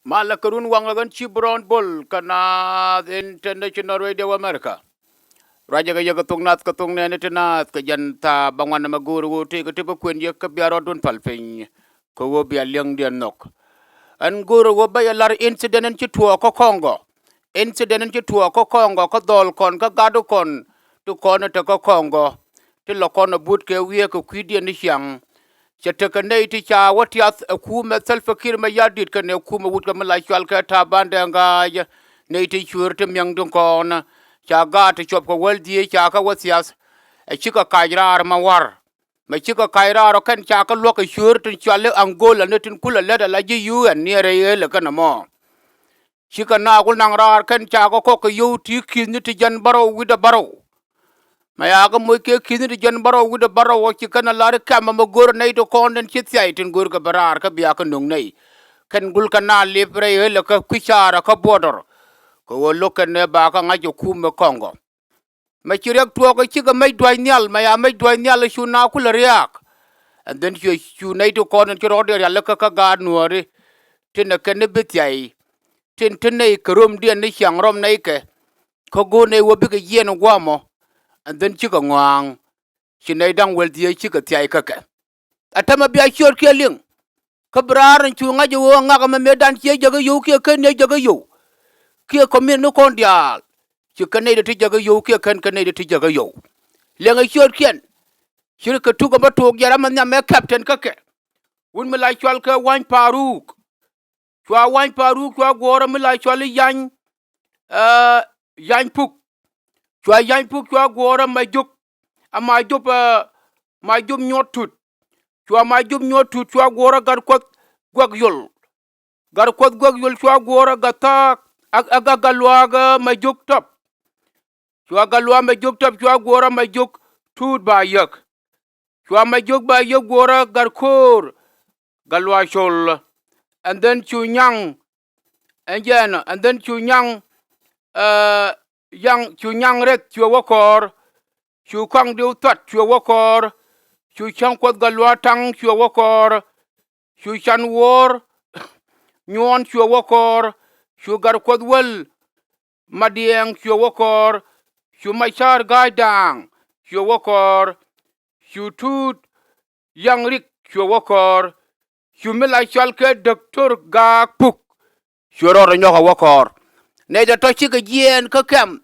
Malakarun wangagan chi brown bull kana International Radio America. Raja ga yaga tung ne tenat ka janta bangwan maguru te ka tiba kwen ye ka biaro dun palpin ko wo bia liang dia nok. An guru wo ba lar incident en chi tuo ko Kongo. Incident en chi tuo ko Kongo ko dol kon ka gadu kon tu kon te ko Kongo. Ti lo kon but ke wie ko kwidi ni hyang. Chatakane ti cha watiath akume selfakir ma yadit kane akume wut ka mala chwal ka ta bande nga ne ti chur te myang dun kon cha ga te chop ko wel die cha ka watias e chika kairar ma war ma chika kairar kan cha ka lo ka chur te chwal angola ne tin kula le da la ji un ne re le kana mo chika na kul nang rar kan cha ko ko yu ti kin ni ti jan baro wi da baro maya ga moy ke kini di jan baro wuda baro wo ci kana lar kam ma gor nay to kon den ci tay tin gor ka barar ka biya ka nung nay kan gul kana libre hele ka kuchara ka bodor ko wo lokan ne ba ka ngajo kuma Kongo ma ci rek to ko ci ga may doy nyal maya may doy nyal shu na kula riak and then you nay to kon ci roder yalla ka ga nuore tin ka ne betay tin nay krom dien ni chang rom nay ke ko go ne wo bi ga yen gwamo and then chika ngwang chinai dang wel die chika tiai kaka atama bia chor ke ling kabrar chu nga jo nga ka me dan che jaga yu ke ken ne jaga yu ke ko min no kon dia chika ne de jaga yu ke ken ne de jaga yu lenga chor ken chir ka tu ko ba to yara man me captain kaka un me la chwal ka wan paruk chwa wan paruk chwa gora me la chwal yan puk chwa yan puk chwa gora ma juk ama jub ma jub nyotut chwa ma jub nyotut chwa gora gar kot gwag yol chwa gora gata aga galwa ga ma juk top chwa galwa ma juk top chwa gora ma juk tut ba yak chwa ma juk ba yak gora gar kor galwa shol and then chunyang and then chunyang yang chunyang ret chwa wakor chu kang diu tat chu wakor chu chang kwat galwa tang chu wakor chu chan wor nyon chu wakor chu gar kwat wel madieng chu wakor chu machar gaidang chu wakor chu tut yang rik chu wakor chu mila chal ke doktor ga puk chu ro nyoka wakor ne da to chi ga yen ka kam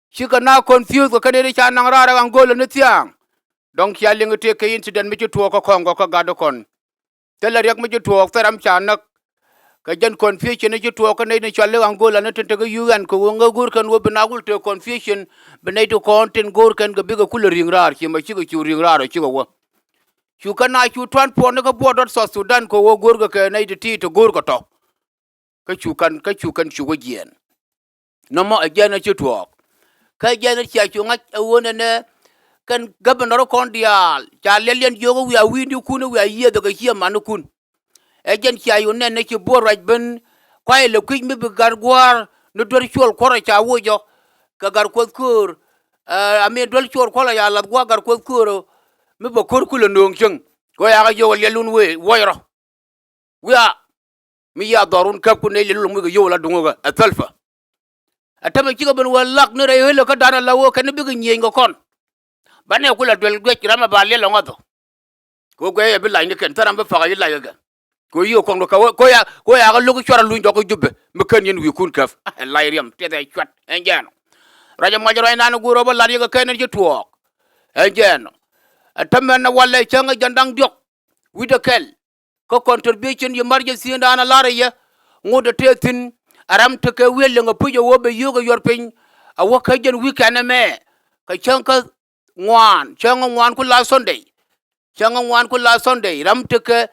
chika na confuse ko kane cha nang rara angola ne tiang donc ya linga te ke incident mi to ko Kongo ko gado kon tele rek mi to taram cha nak ka jan confusion ne to ko ne chale angola ne tente ga un ko nga gur kan wo binagul te confusion bene to content gur kan ga biga kul ring rar chi ma chi ga chu ring rar chi ga wo chu kana chu twan po ne ga bodot so Sudan ko wo gur ga ke ne ti to gur ko to ka chu kan chu go gien no mo again chi to ka jana cha chunga wona ne kan governor kon dial cha lelen yogo wi awindi kun wi aye daga hiya manukun e jen cha yo ne ci boraj ben kwai le kwik mi bi gargwar no dor chol kora cha wojo ka gar ko kur ame dol chol kola ya la gwa gar ko kur mi bo kur kula nong chung ko ya ga yo lelun we woyro wi a mi ya dorun kap ku ne lelun mi yo la dungo ga atalfa atama kiga ben walak ne re hele ka dana lawo kan bi ngi ngo kon bane kula dol gwe kirama ba le lo ngoto ko gwe e bi la ni ken taram ba fa ga la ga ko yo kon ko ya ga lugu chora lu ndoko jubbe me ken yen wi kun kaf la yam te day chat enjen raja mo joro nanu guro ba la ga ken ji tuok enjen atama na wala changa jandang diok wi de kel ko contribution yu marje si ndana la re ya ngodo tetin aram to ke wel nga pujo wo be yoga yor pin a wo ka jen weekend me ka chanka ngwan ku la Sunday ram to ke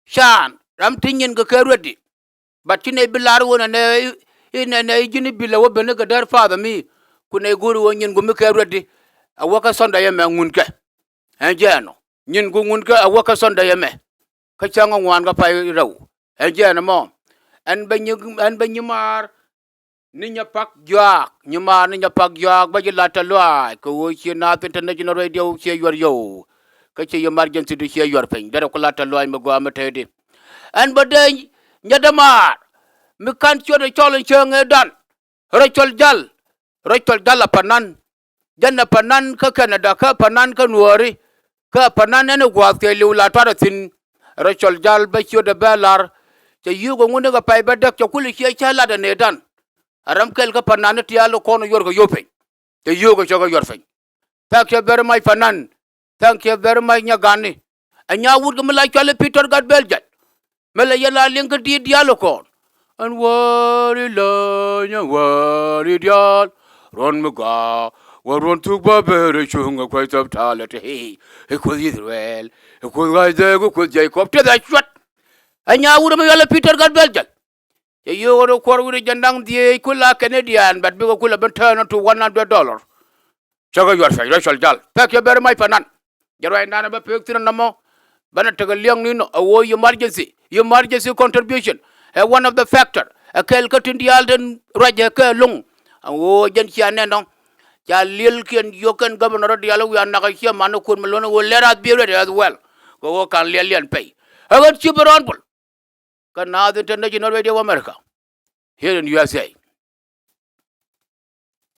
shan ram tinyin ga ke rodi but ne bilar wona ne ne jini bila wo be ne ga dar fa mi ku ne guru wo nyin gu mi ke rodi a wo ka Sunday me ngun ke en jeno nyin gu ngun ke a wo ka Sunday me ka changa ngwan ga pa raw en jeno mo an banyumar ninya pak jak nyuma ninya pak jak ba jila talwa ko wo chi na International Radio che yor yo ka che emergency du che yor pen dara ko la talwa me go amate de an badai nyadamar mi kan cho de chol chenge dan rachol jal panan janna panan ka Canada ka panan ka nuori ka panan ne gwa ke liula tara tin rachol jal ba cho de belar te yugo ngune ga pay ba dek to kuli che chala de ne dan aram kel ka panan ti alo kono yor ga yope te yugo cho ga yor fe thank you very much panan thank you very much nyagani anya wud ga mala chale Peter gad beljat mala yala link di dialo kon and wari la nya wari dial ron muga waron tu ba bere chunga quite of talent he could Israel he could rise go could Jacob to that shot anya wud ma yala Peter gad beljat ye yo ko wuri jandang di kula Canadian but bigo kula ben turn to $100 chaga yor fa rachel jal thank you very much panan jarway nana ba pektir namo bana tagal liang ni no awo emergency contribution one of the factor a kel katin dial den raje ka lung awo jen chiane no ja lil ken yoken governor dial wi anaka chia manu kun melono wo lerat be ready as well go kan lian pay agot chiberon bul kana the international radio of America here in USA